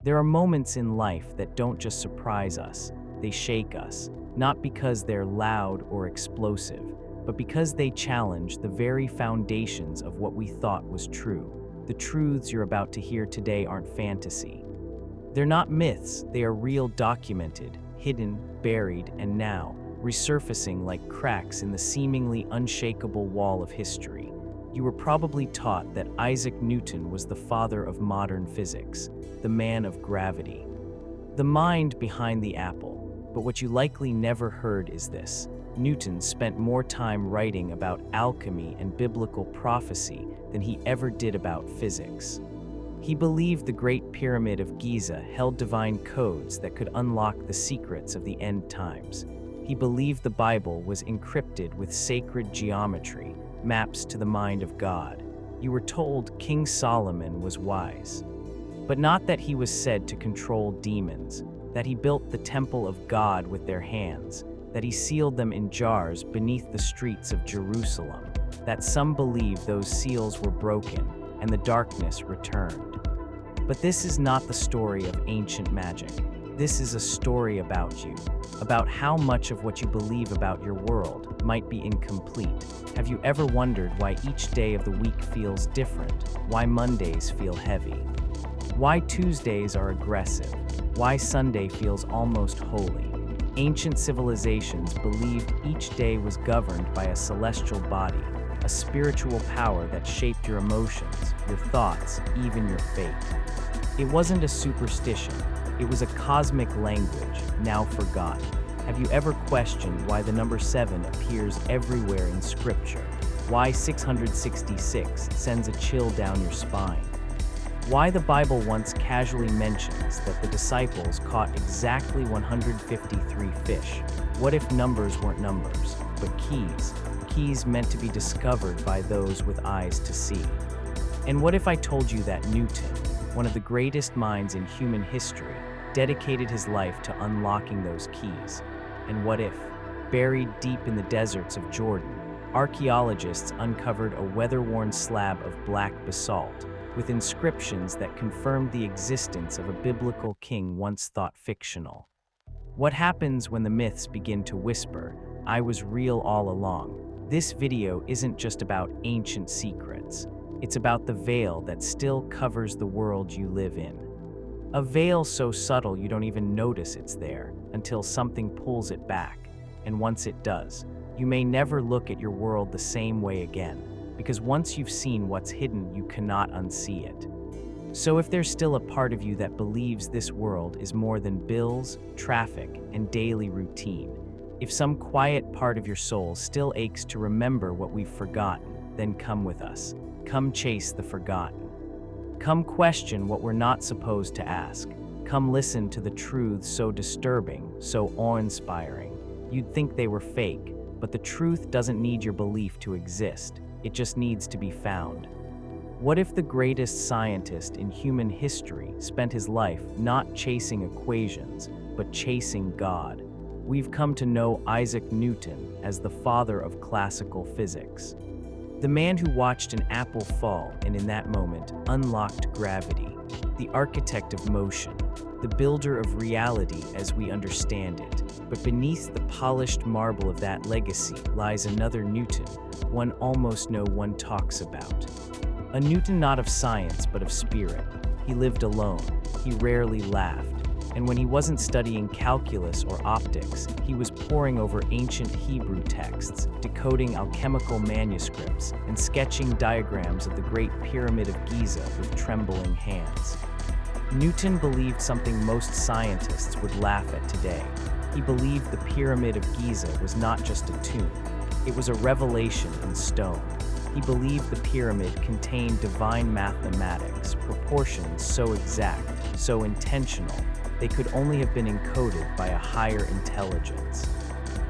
There are moments in life that don't just surprise us, they shake us, not because they're loud or explosive, but because they challenge the very foundations of what we thought was true. The truths you're about to hear today aren't fantasy. They're not myths, they are real, documented, hidden, buried, and now resurfacing like cracks in the seemingly unshakable wall of history. You were probably taught that Isaac Newton was the father of modern physics, the man of gravity, the mind behind the apple. But what you likely never heard is this: Newton spent more time writing about alchemy and biblical prophecy than he ever did about physics. He believed the Great Pyramid of Giza held divine codes that could unlock the secrets of the end times. He believed the Bible was encrypted with sacred geometry, maps to the mind of God. You were told King Solomon was wise. But not that he was said to control demons, that he built the temple of God with their hands, that he sealed them in jars beneath the streets of Jerusalem, that some believe those seals were broken and the darkness returned. But this is not the story of ancient magic. This is a story about you, about how much of what you believe about your world might be incomplete. Have you ever wondered why each day of the week feels different? Why Mondays feel heavy? Why Tuesdays are aggressive? Why Sunday feels almost holy? Ancient civilizations believed each day was governed by a celestial body, a spiritual power that shaped your emotions, your thoughts, even your fate. It wasn't a superstition, it was a cosmic language, now forgotten. Have you ever questioned why the number 7 appears everywhere in Scripture? Why 666 sends a chill down your spine? Why the Bible once casually mentions that the disciples caught exactly 153 fish? What if numbers weren't numbers, but keys? Keys meant to be discovered by those with eyes to see. And what if I told you that Newton, one of the greatest minds in human history, dedicated his life to unlocking those keys? And what if, buried deep in the deserts of Jordan, archaeologists uncovered a weather-worn slab of black basalt with inscriptions that confirmed the existence of a biblical king once thought fictional? What happens when the myths begin to whisper, "I was real all along"? This video isn't just about ancient secrets. It's about the veil that still covers the world you live in. A veil so subtle you don't even notice it's there until something pulls it back. And once it does, you may never look at your world the same way again, because once you've seen what's hidden, you cannot unsee it. So if there's still a part of you that believes this world is more than bills, traffic, and daily routine, if some quiet part of your soul still aches to remember what we've forgotten, then come with us. Come chase the forgotten. Come question what we're not supposed to ask. Come listen to the truths so disturbing, so awe-inspiring. You'd think they were fake, but the truth doesn't need your belief to exist. It just needs to be found. What if the greatest scientist in human history spent his life not chasing equations, but chasing God? We've come to know Isaac Newton as the father of classical physics. The man who watched an apple fall and in that moment unlocked gravity, the architect of motion, the builder of reality as we understand it. But beneath the polished marble of that legacy lies another Newton, one almost no one talks about. A Newton not of science but of spirit. He lived alone, he rarely laughed, and when he wasn't studying calculus or optics, he was poring over ancient Hebrew texts, decoding alchemical manuscripts, and sketching diagrams of the Great Pyramid of Giza with trembling hands. Newton believed something most scientists would laugh at today. He believed the Pyramid of Giza was not just a tomb, it was a revelation in stone. He believed the pyramid contained divine mathematics, proportions so exact, so intentional, they could only have been encoded by a higher intelligence.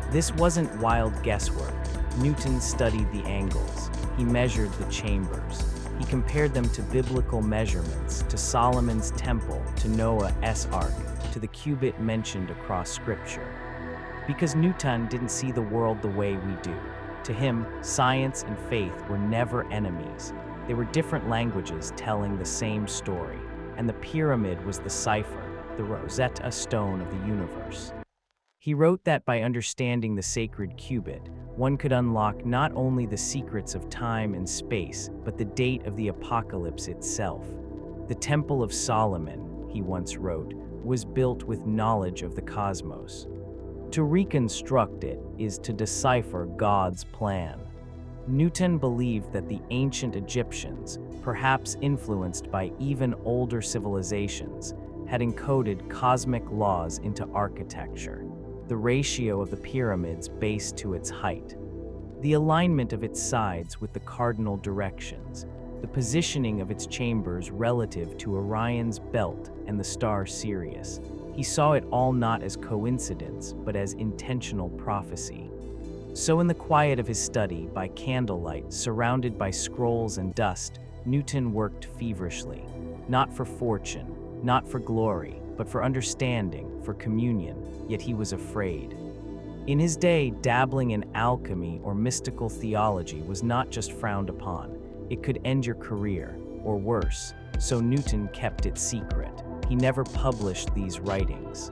This wasn't wild guesswork. Newton studied the angles. He measured the chambers. He compared them to biblical measurements, to Solomon's temple, to Noah's ark, to the cubit mentioned across Scripture. Because Newton didn't see the world the way we do. To him, science and faith were never enemies. They were different languages telling the same story. and the pyramid was the cipher, the Rosetta Stone of the universe. He wrote that by understanding the sacred cubit, one could unlock not only the secrets of time and space, but the date of the apocalypse itself. The Temple of Solomon, he once wrote, was built with knowledge of the cosmos. To reconstruct it is to decipher God's plan. Newton believed that the ancient Egyptians, perhaps influenced by even older civilizations, had encoded cosmic laws into architecture, the ratio of the pyramid's base to its height, the alignment of its sides with the cardinal directions, the positioning of its chambers relative to Orion's belt and the star Sirius. He saw it all not as coincidence, but as intentional prophecy. So in the quiet of his study, by candlelight, surrounded by scrolls and dust, Newton worked feverishly, not for fortune, not for glory, but for understanding, for communion, yet he was afraid. In his day, dabbling in alchemy or mystical theology was not just frowned upon. It could end your career, or worse, so Newton kept it secret. He never published these writings.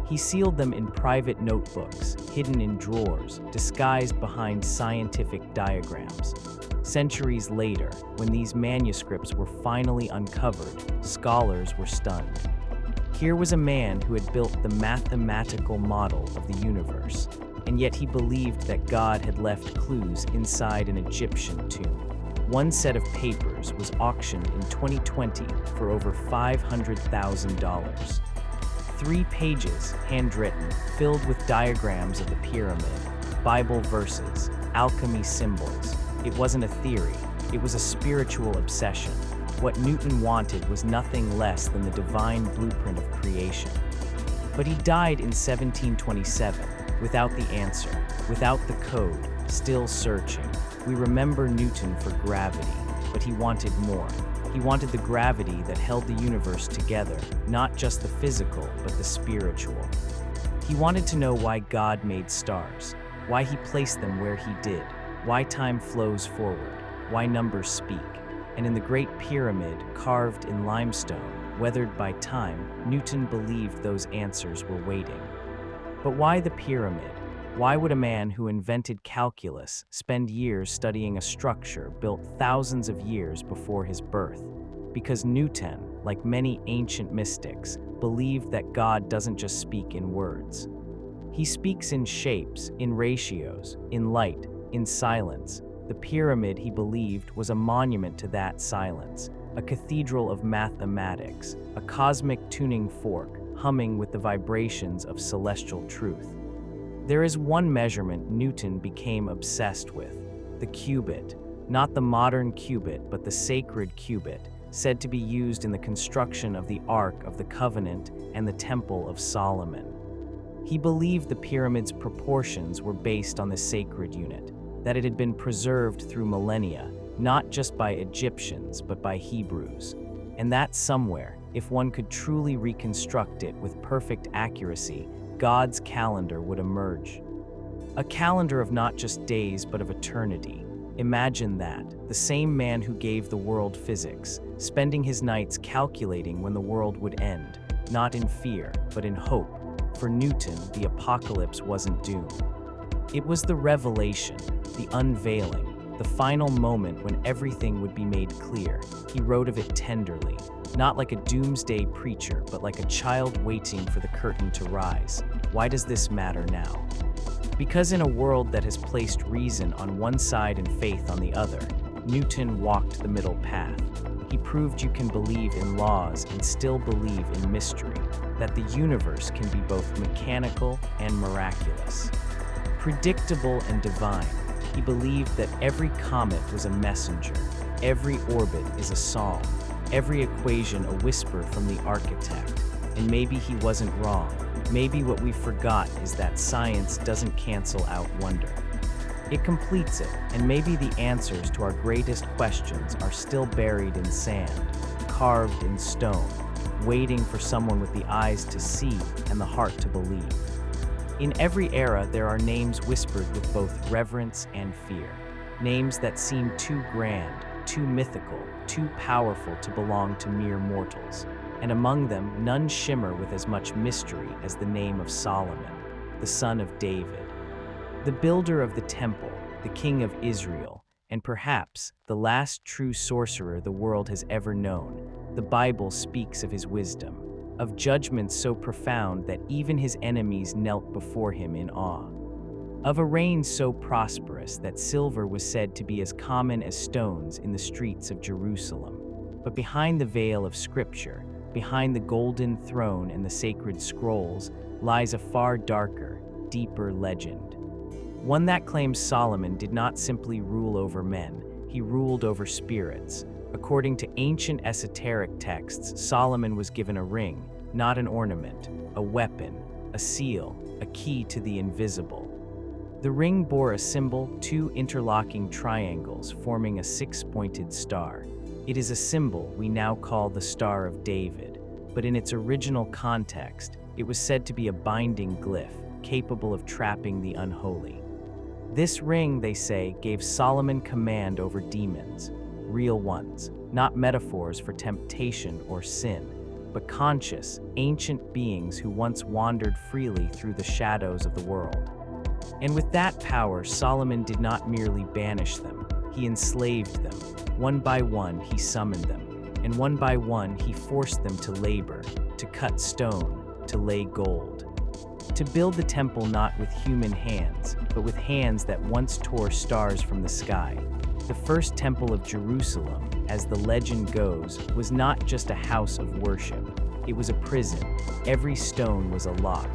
He sealed them in private notebooks, hidden in drawers, disguised behind scientific diagrams. Centuries later, when these manuscripts were finally uncovered, scholars were stunned. Here was a man who had built the mathematical model of the universe, and yet he believed that God had left clues inside an Egyptian tomb. One set of papers was auctioned in 2020 for over $500,000. 3 pages, handwritten, filled with diagrams of the pyramid, Bible verses, alchemy symbols. It wasn't a theory, it was a spiritual obsession. What Newton wanted was nothing less than the divine blueprint of creation. But he died in 1727, without the answer, without the code, still searching. We remember Newton for gravity, but he wanted more. He wanted the gravity that held the universe together, not just the physical, but the spiritual. He wanted to know why God made stars, why he placed them where he did, why time flows forward, why numbers speak. And in the Great Pyramid, carved in limestone, weathered by time, Newton believed those answers were waiting. But why the pyramid? Why would a man who invented calculus spend years studying a structure built thousands of years before his birth? Because Newton, like many ancient mystics, believed that God doesn't just speak in words. He speaks in shapes, in ratios, in light, in silence. The pyramid, he believed, was a monument to that silence, a cathedral of mathematics, a cosmic tuning fork humming with the vibrations of celestial truth. There is one measurement Newton became obsessed with, the cubit, not the modern cubit, but the sacred cubit, said to be used in the construction of the Ark of the Covenant and the Temple of Solomon. He believed the pyramid's proportions were based on the sacred unit, that it had been preserved through millennia, not just by Egyptians, but by Hebrews. And that somewhere, if one could truly reconstruct it with perfect accuracy, God's calendar would emerge. A calendar of not just days, but of eternity. Imagine that, the same man who gave the world physics, spending his nights calculating when the world would end, not in fear, but in hope. For Newton, the apocalypse wasn't doom. It was the revelation, the unveiling, the final moment when everything would be made clear. He wrote of it tenderly, not like a doomsday preacher, but like a child waiting for the curtain to rise. Why does this matter now? Because in a world that has placed reason on one side and faith on the other, Newton walked the middle path. He proved you can believe in laws and still believe in mystery, that the universe can be both mechanical and miraculous. Predictable and divine, he believed that every comet was a messenger, every orbit is a song, every equation a whisper from the architect. And maybe he wasn't wrong. Maybe what we forgot is that science doesn't cancel out wonder. It completes it, and maybe the answers to our greatest questions are still buried in sand, carved in stone, waiting for someone with the eyes to see and the heart to believe. In every era, there are names whispered with both reverence and fear, names that seem too grand, too mythical, too powerful to belong to mere mortals. And among them, none shimmer with as much mystery as the name of Solomon, the son of David. The builder of the temple, the king of Israel, and perhaps the last true sorcerer the world has ever known. The Bible speaks of his wisdom, of judgments so profound that even his enemies knelt before him in awe, of a reign so prosperous that silver was said to be as common as stones in the streets of Jerusalem. But behind the veil of Scripture, behind the golden throne and the sacred scrolls, lies a far darker, deeper legend. One that claims Solomon did not simply rule over men, he ruled over spirits. According to ancient esoteric texts, Solomon was given a ring, not an ornament, a weapon, a seal, a key to the invisible. The ring bore a symbol, two interlocking triangles forming a six-pointed star. It is a symbol we now call the Star of David, but in its original context, it was said to be a binding glyph, capable of trapping the unholy. This ring, they say, gave Solomon command over demons, real ones, not metaphors for temptation or sin, but conscious, ancient beings who once wandered freely through the shadows of the world. And with that power, Solomon did not merely banish them, he enslaved them. One by one, he summoned them, and one by one, he forced them to labor, to cut stone, to lay gold. To build the temple not with human hands, but with hands that once tore stars from the sky. The first temple of Jerusalem, as the legend goes, was not just a house of worship. It was a prison. Every stone was a lock,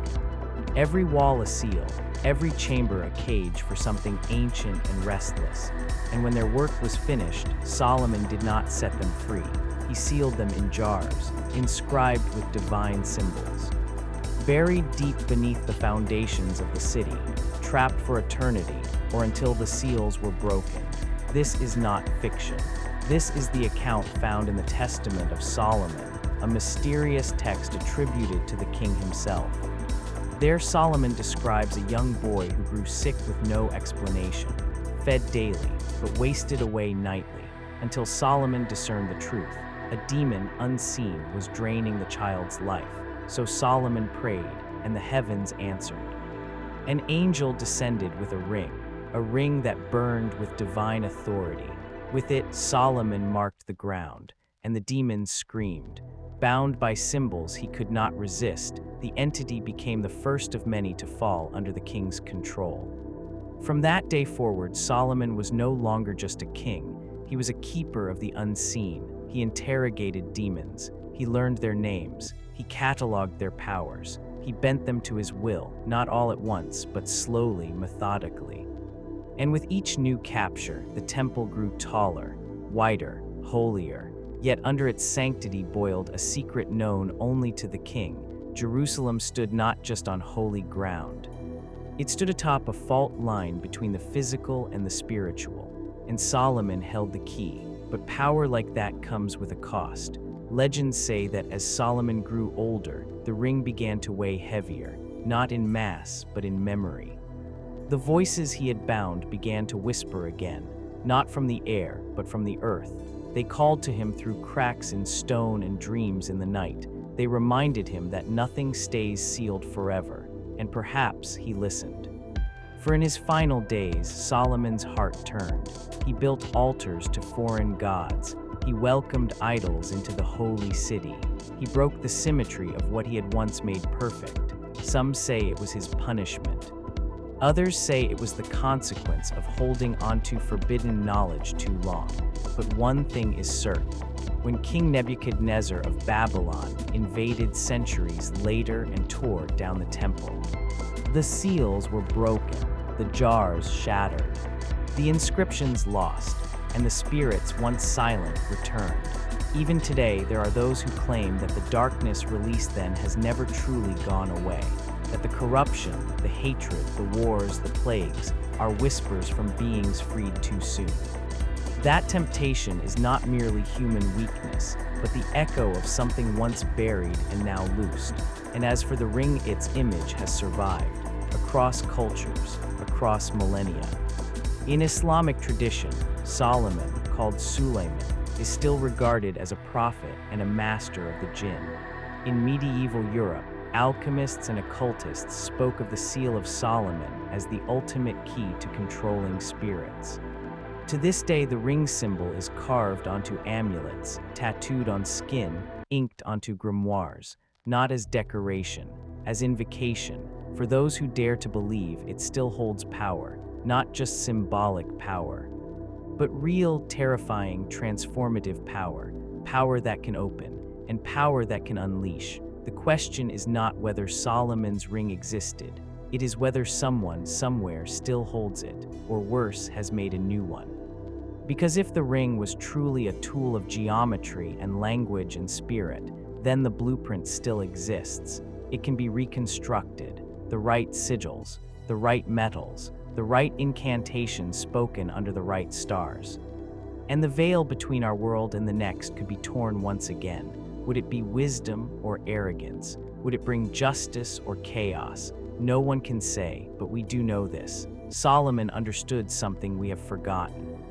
every wall a seal, every chamber a cage for something ancient and restless. And when their work was finished, Solomon did not set them free. He sealed them in jars, inscribed with divine symbols. Buried deep beneath the foundations of the city, trapped for eternity, or until the seals were broken. This is not fiction. This is the account found in the Testament of Solomon, a mysterious text attributed to the king himself. There, Solomon describes a young boy who grew sick with no explanation, fed daily, but wasted away nightly, until Solomon discerned the truth. A demon unseen was draining the child's life. So Solomon prayed, and the heavens answered. An angel descended with a ring that burned with divine authority. With it, Solomon marked the ground, and the demons screamed. Bound by symbols he could not resist, the entity became the first of many to fall under the king's control. From that day forward, Solomon was no longer just a king. He was a keeper of the unseen. He interrogated demons. He learned their names. He cataloged their powers. He bent them to his will, not all at once, but slowly, methodically. And with each new capture, the temple grew taller, wider, holier. Yet under its sanctity boiled a secret known only to the king. Jerusalem stood not just on holy ground. It stood atop a fault line between the physical and the spiritual. And Solomon held the key. But power like that comes with a cost. Legends say that as Solomon grew older, the ring began to weigh heavier, not in mass, but in memory. The voices he had bound began to whisper again, not from the air, but from the earth. They called to him through cracks in stone and dreams in the night. They reminded him that nothing stays sealed forever, and perhaps he listened. For in his final days, Solomon's heart turned. He built altars to foreign gods. He welcomed idols into the holy city. He broke the symmetry of what he had once made perfect. Some say it was his punishment. Others say it was the consequence of holding onto forbidden knowledge too long. But one thing is certain. When King Nebuchadnezzar of Babylon invaded centuries later and tore down the temple, the seals were broken, the jars shattered, the inscriptions lost, and the spirits once silent returned. Even today, there are those who claim that the darkness released then has never truly gone away, that the corruption, the hatred, the wars, the plagues are whispers from beings freed too soon. That temptation is not merely human weakness, but the echo of something once buried and now loosed. And as for the ring, its image has survived, across cultures, across millennia. In Islamic tradition, Solomon, called Suleiman, is still regarded as a prophet and a master of the jinn. In medieval Europe, alchemists and occultists spoke of the Seal of Solomon as the ultimate key to controlling spirits. To this day, the ring symbol is carved onto amulets, tattooed on skin, inked onto grimoires, not as decoration, as invocation. For those who dare to believe, it still holds power, not just symbolic power, but real, terrifying, transformative power, power that can open, and power that can unleash. The question is not whether Solomon's ring existed, it is whether someone, somewhere, still holds it, or worse, has made a new one. Because if the ring was truly a tool of geometry and language and spirit, then the blueprint still exists. It can be reconstructed, the right sigils, the right metals, the right incantations spoken under the right stars. And the veil between our world and the next could be torn once again. Would it be wisdom or arrogance? Would it bring justice or chaos? No one can say, but we do know this. Solomon understood something we have forgotten.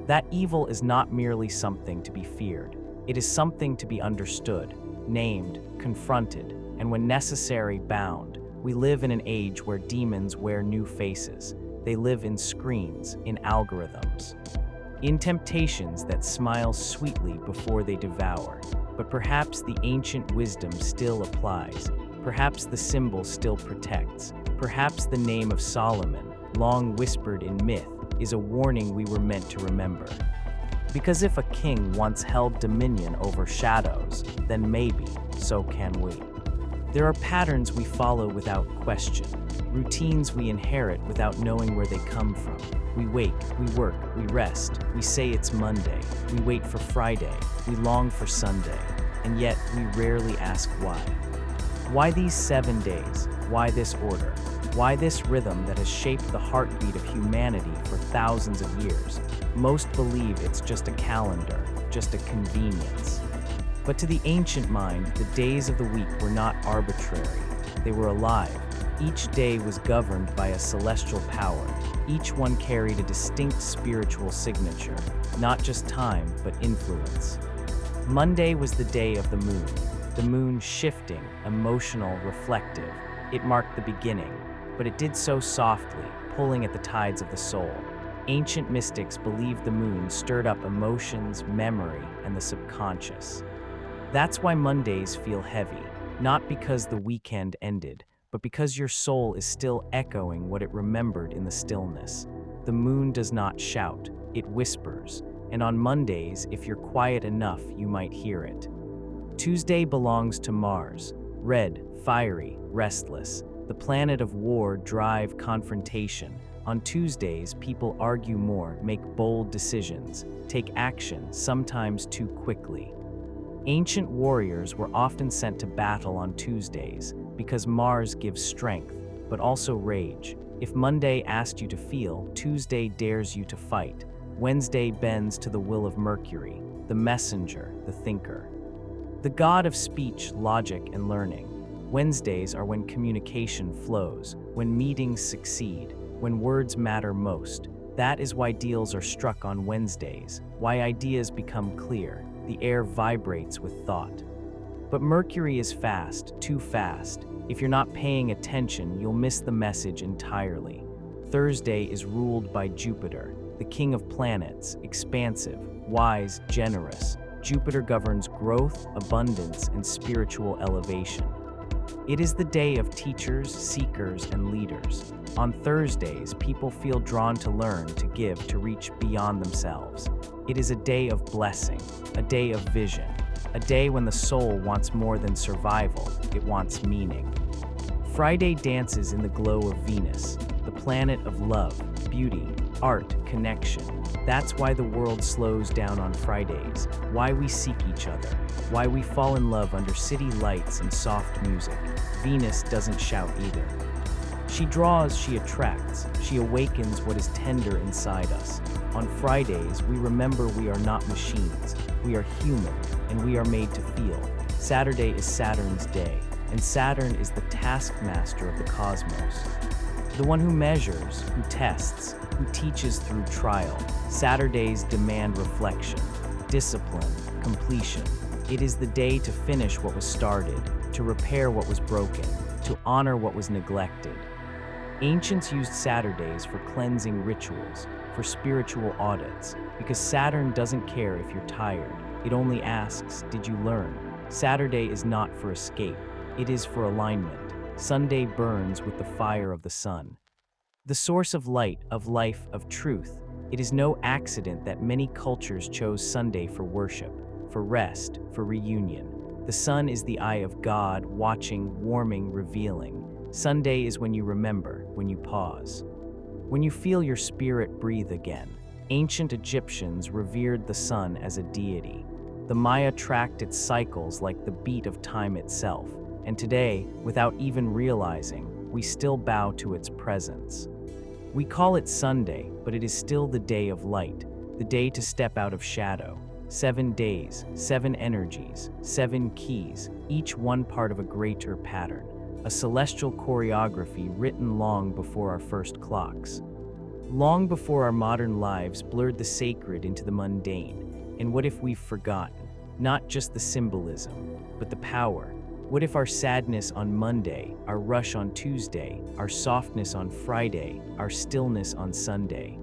That evil is not merely something to be feared. It is something to be understood, named, confronted, and when necessary, bound. We live in an age where demons wear new faces. They live in screens, in algorithms, in temptations that smile sweetly before they devour. But perhaps the ancient wisdom still applies. Perhaps the symbol still protects. Perhaps the name of Solomon, long whispered in myth, is a warning we were meant to remember. Because if a king once held dominion over shadows, then maybe so can we. There are patterns we follow without question, routines we inherit without knowing where they come from. We wake, we work, we rest, we say it's Monday, we wait for Friday, we long for Sunday, and yet we rarely ask why. Why these 7 days? Why this order? Why this rhythm that has shaped the heartbeat of humanity for thousands of years? Most believe it's just a calendar, just a convenience. But to the ancient mind, the days of the week were not arbitrary. They were alive. Each day was governed by a celestial power. Each one carried a distinct spiritual signature, not just time, but influence. Monday was the day of the moon shifting, emotional, reflective. It marked the beginning, but it did so softly, pulling at the tides of the soul. Ancient mystics believed the moon stirred up emotions, memory, and the subconscious. That's why Mondays feel heavy, not because the weekend ended, but because your soul is still echoing what it remembered in the stillness. The moon does not shout, it whispers, and on Mondays, if you're quiet enough, you might hear it. Tuesday belongs to Mars, red, fiery, restless, the planet of war, drive, confrontation. On Tuesdays, people argue more, make bold decisions, take action, sometimes too quickly. Ancient warriors were often sent to battle on Tuesdays because Mars gives strength, but also rage. If Monday asked you to feel, Tuesday dares you to fight. Wednesday bends to the will of Mercury, the messenger, the thinker. The god of speech, logic, and learning. Wednesdays are when communication flows, when meetings succeed, when words matter most. That is why deals are struck on Wednesdays, why ideas become clear. The air vibrates with thought. But Mercury is fast, too fast. If you're not paying attention, you'll miss the message entirely. Thursday is ruled by Jupiter, the king of planets, expansive, wise, generous. Jupiter governs growth, abundance, and spiritual elevation. It is the day of teachers, seekers, and leaders. On Thursdays, people feel drawn to learn, to give, to reach beyond themselves. It is a day of blessing, a day of vision, a day when the soul wants more than survival, it wants meaning. Friday dances in the glow of Venus, the planet of love, beauty, art, connection. That's why the world slows down on Fridays, why we seek each other, why we fall in love under city lights and soft music. Venus doesn't shout either. She draws, she attracts, she awakens what is tender inside us. On Fridays, we remember we are not machines, we are human, and we are made to feel. Saturday is Saturn's day, and Saturn is the taskmaster of the cosmos. the one who measures, who tests, who teaches through trial. Saturdays demand reflection, discipline, completion. It is the day to finish what was started, to repair what was broken, to honor what was neglected. Ancients used Saturdays for cleansing rituals, for spiritual audits, because Saturn doesn't care if you're tired. It only asks, did you learn? Saturday is not for escape. It is for alignment. Sunday burns with the fire of the sun. The source of light, of life, of truth. It is no accident that many cultures chose Sunday for worship, for rest, for reunion. The sun is the eye of God, watching, warming, revealing. Sunday is when you remember, when you pause, when you feel your spirit breathe again. Ancient Egyptians revered the sun as a deity. The Maya tracked its cycles like the beat of time itself. And today, without even realizing, we still bow to its presence. We call it Sunday, but it is still the day of light, the day to step out of shadow. 7 days, 7 energies, 7 keys, each one part of a greater pattern, a celestial choreography written long before our first clocks. Long before our modern lives blurred the sacred into the mundane. And what if we've forgotten? Not just the symbolism, but the power. What if our sadness on Monday, our rush on Tuesday, our softness on Friday, our stillness on Sunday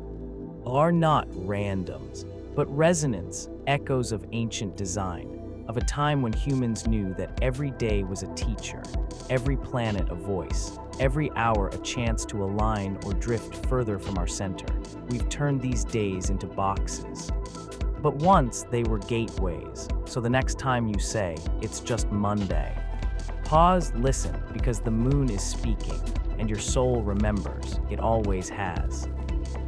are not randoms, but resonance, echoes of ancient design, of a time when humans knew that every day was a teacher, every planet a voice, every hour a chance to align or drift further from our center. We've turned these days into boxes. But once they were gateways, so the next time you say, it's just Monday, pause, listen, because the moon is speaking, and your soul remembers, it always has.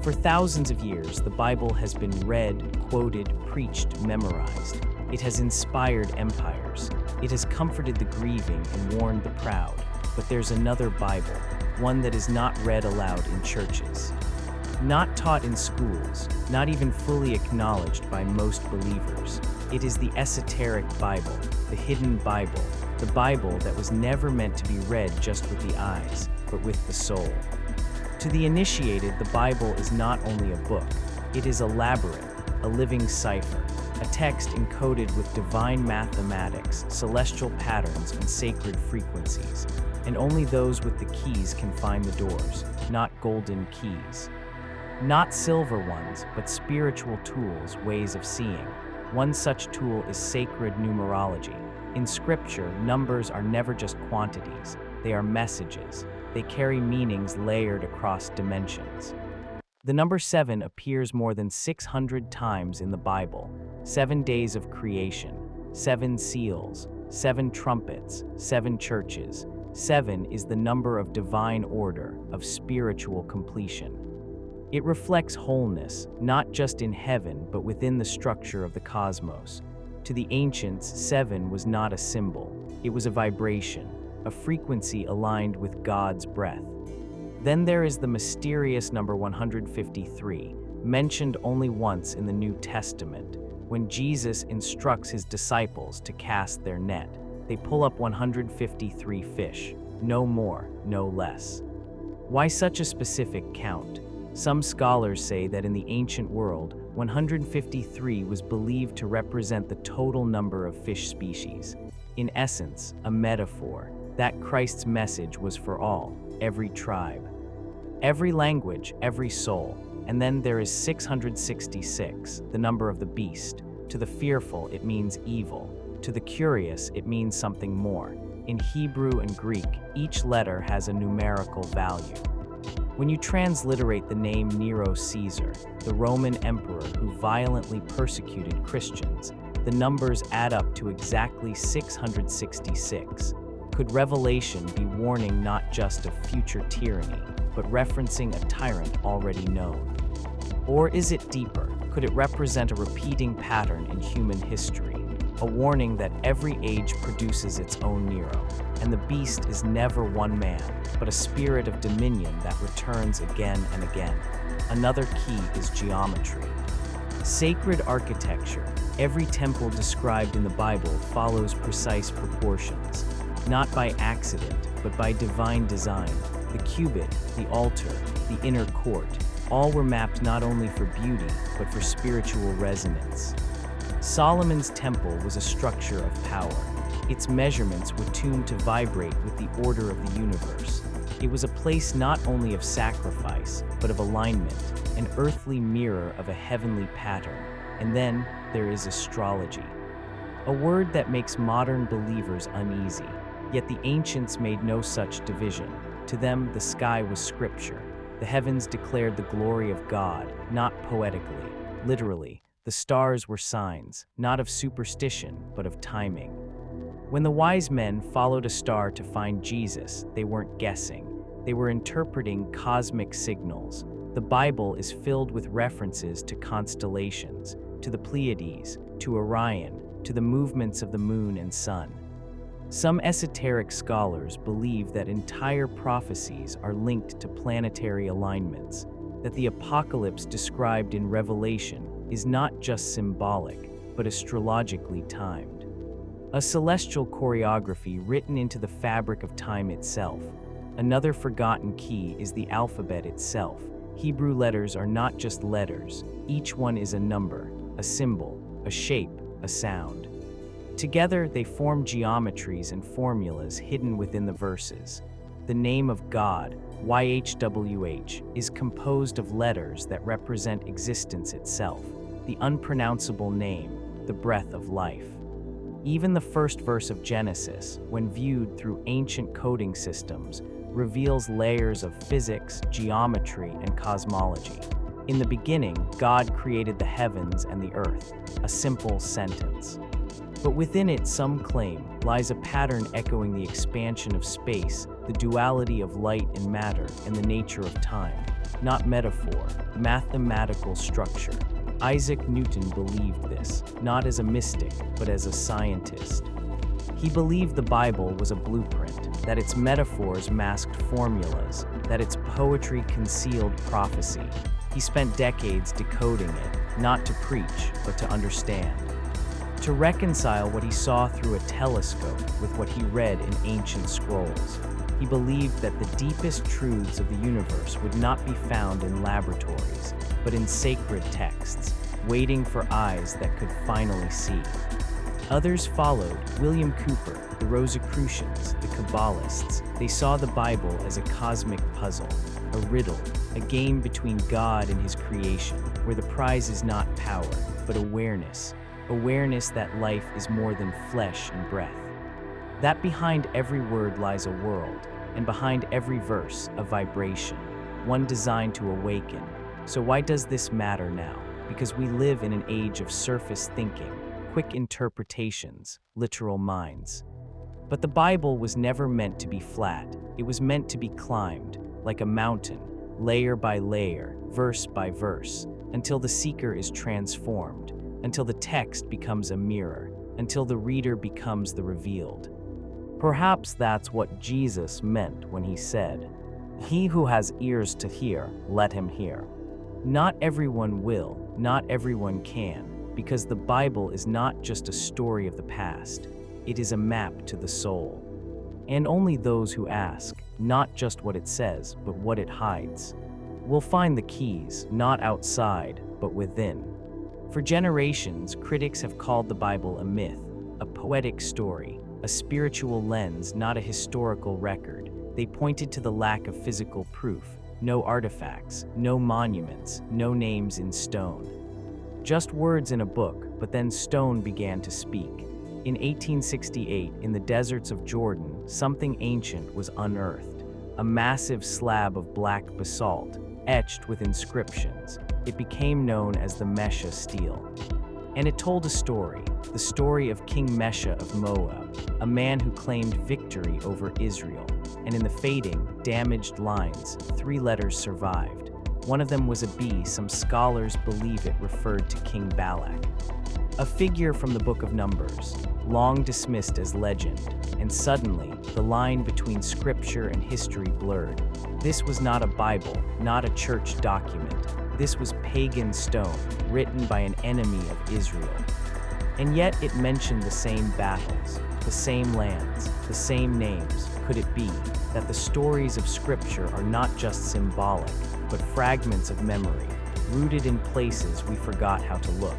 For thousands of years, the Bible has been read, quoted, preached, memorized. It has inspired empires. It has comforted the grieving and warned the proud. But there's another Bible, one that is not read aloud in churches, not taught in schools, not even fully acknowledged by most believers. It is the esoteric Bible, the hidden Bible, the Bible that was never meant to be read just with the eyes, but with the soul. To the initiated, the Bible is not only a book, it is a labyrinth, a living cipher, a text encoded with divine mathematics, celestial patterns, and sacred frequencies. And only those with the keys can find the doors, not golden keys. Not silver ones, but spiritual tools, ways of seeing. One such tool is sacred numerology. In Scripture, numbers are never just quantities, they are messages. They carry meanings layered across dimensions. The number 7 appears more than 600 times in the Bible. 7 days of creation, 7 seals, 7 trumpets, 7 churches. 7 is the number of divine order, of spiritual completion. It reflects wholeness, not just in heaven, but within the structure of the cosmos. To the ancients, 7 was not a symbol. It was a vibration, a frequency aligned with God's breath. Then there is the mysterious number 153, mentioned only once in the New Testament. When Jesus instructs his disciples to cast their net, they pull up 153 fish, no more, no less. Why such a specific count? Some scholars say that in the ancient world, 153 was believed to represent the total number of fish species. In essence, a metaphor that Christ's message was for all, every tribe, every language, every soul. And then there is 666, the number of the beast. To the fearful, it means evil. To the curious, it means something more. In Hebrew and Greek, each letter has a numerical value. When you transliterate the name Nero Caesar, the Roman emperor who violently persecuted Christians, the numbers add up to exactly 666. Could Revelation be warning not just of future tyranny, but referencing a tyrant already known? Or is it deeper? Could it represent a repeating pattern in human history? A warning that every age produces its own Nero, and the beast is never one man, but a spirit of dominion that returns again and again. Another key is geometry. Sacred architecture. Every temple described in the Bible follows precise proportions, not by accident, but by divine design. the cubit, the altar, the inner court, all were mapped not only for beauty, but for spiritual resonance. Solomon's temple was a structure of power. Its measurements were tuned to vibrate with the order of the universe. It was a place not only of sacrifice, but of alignment, an earthly mirror of a heavenly pattern. And then there is astrology, a word that makes modern believers uneasy. Yet the ancients made no such division. To them, the sky was scripture. The heavens declared the glory of God, not poetically, literally. The stars were signs, not of superstition, but of timing. When the wise men followed a star to find Jesus, they weren't guessing. They were interpreting cosmic signals. The Bible is filled with references to constellations, to the Pleiades, to Orion, to the movements of the moon and sun. Some esoteric scholars believe that entire prophecies are linked to planetary alignments, that the apocalypse described in Revelation is not just symbolic, but astrologically timed. A celestial choreography written into the fabric of time itself. Another forgotten key is the alphabet itself. Hebrew letters are not just letters. Each one is a number, a symbol, a shape, a sound. Together, they form geometries and formulas hidden within the verses. The name of God, YHWH, is composed of letters that represent existence itself, the unpronounceable name, the breath of life. Even the first verse of Genesis, when viewed through ancient coding systems, reveals layers of physics, geometry, and cosmology. In the beginning, God created the heavens and the earth, a simple sentence. But within it, some claim, lies a pattern echoing the expansion of space, the duality of light and matter, and the nature of time. Not metaphor, mathematical structure. Isaac Newton believed this, not as a mystic, but as a scientist. He believed the Bible was a blueprint, that its metaphors masked formulas, that its poetry concealed prophecy. He spent decades decoding it, not to preach, but to understand. To reconcile what he saw through a telescope with what he read in ancient scrolls. He believed that the deepest truths of the universe would not be found in laboratories, but in sacred texts, waiting for eyes that could finally see. Others followed: William Cooper, the Rosicrucians, the Kabbalists. They saw the Bible as a cosmic puzzle, a riddle, a game between God and his creation, where the prize is not power, but awareness. Awareness that life is more than flesh and breath. That behind every word lies a world, and behind every verse, a vibration, one designed to awaken. So why does this matter now? Because we live in an age of surface thinking, quick interpretations, literal minds. But the Bible was never meant to be flat. It was meant to be climbed, like a mountain, layer by layer, verse by verse, until the seeker is transformed, until the text becomes a mirror, until the reader becomes the revealed. Perhaps that's what Jesus meant when he said, "He who has ears to hear, let him hear." Not everyone will, not everyone can, because the Bible is not just a story of the past, it is a map to the soul. And only those who ask, not just what it says, but what it hides, will find the keys, not outside, but within. For generations, critics have called the Bible a myth, a poetic story, a spiritual lens, not a historical record. They pointed to the lack of physical proof, no artifacts, no monuments, no names in stone. Just words in a book, but then stone began to speak. In 1868, in the deserts of Jordan, something ancient was unearthed, a massive slab of black basalt, etched with inscriptions. It became known as the Mesha stele. And it told a story, the story of King Mesha of Moab, a man who claimed victory over Israel. And in the fading, damaged lines, 3 letters survived. One of them was a B. Some scholars believe it referred to King Balak, a figure from the Book of Numbers, long dismissed as legend. And suddenly, the line between scripture and history blurred. This was not a Bible, not a church document. This was pagan stone, written by an enemy of Israel. And yet it mentioned the same battles, the same lands, the same names. Could it be? that the stories of Scripture are not just symbolic, but fragments of memory, rooted in places we forgot how to look.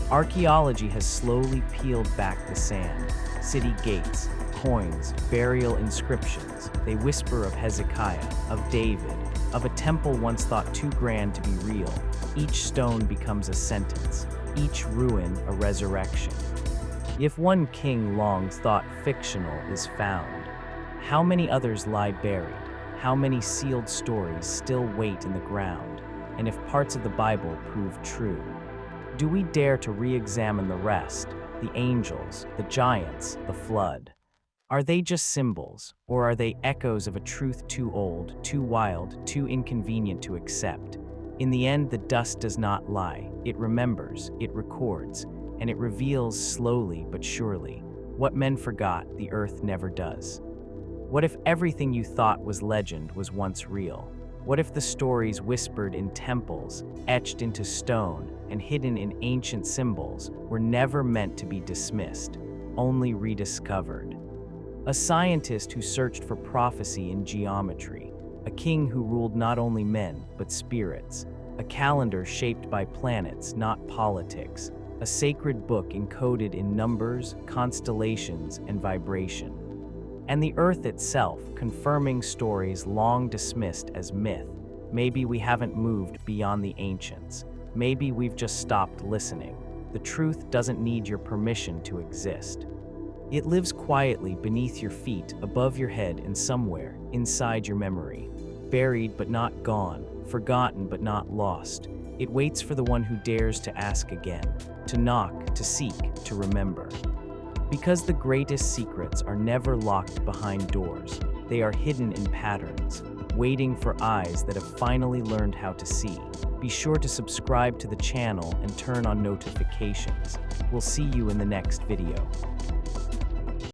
Archaeology has slowly peeled back the sand. City gates, coins, burial inscriptions. They whisper of Hezekiah, of David, of a temple once thought too grand to be real. Each stone becomes a sentence, each ruin a resurrection. If one king long thought fictional is found, how many others lie buried? How many sealed stories still wait in the ground? And if parts of the Bible prove true, do we dare to re-examine the rest? The angels, the giants, the flood? Are they just symbols, or are they echoes of a truth too old, too wild, too inconvenient to accept? In the end, the dust does not lie. It remembers, it records, and it reveals slowly but surely. What men forgot, the earth never does. What if everything you thought was legend was once real? What if the stories whispered in temples, etched into stone, and hidden in ancient symbols were never meant to be dismissed, only rediscovered? A scientist who searched for prophecy in geometry, a king who ruled not only men, but spirits, a calendar shaped by planets, not politics, a sacred book encoded in numbers, constellations, and vibration. And the earth itself, confirming stories long dismissed as myth. Maybe we haven't moved beyond the ancients. Maybe we've just stopped listening. The truth doesn't need your permission to exist. It lives quietly beneath your feet, above your head, and somewhere inside your memory. Buried but not gone, forgotten but not lost. It waits for the one who dares to ask again, to knock, to seek, to remember. Because the greatest secrets are never locked behind doors. They are hidden in patterns, waiting for eyes that have finally learned how to see. Be sure to subscribe to the channel and turn on notifications. We'll see you in the next video.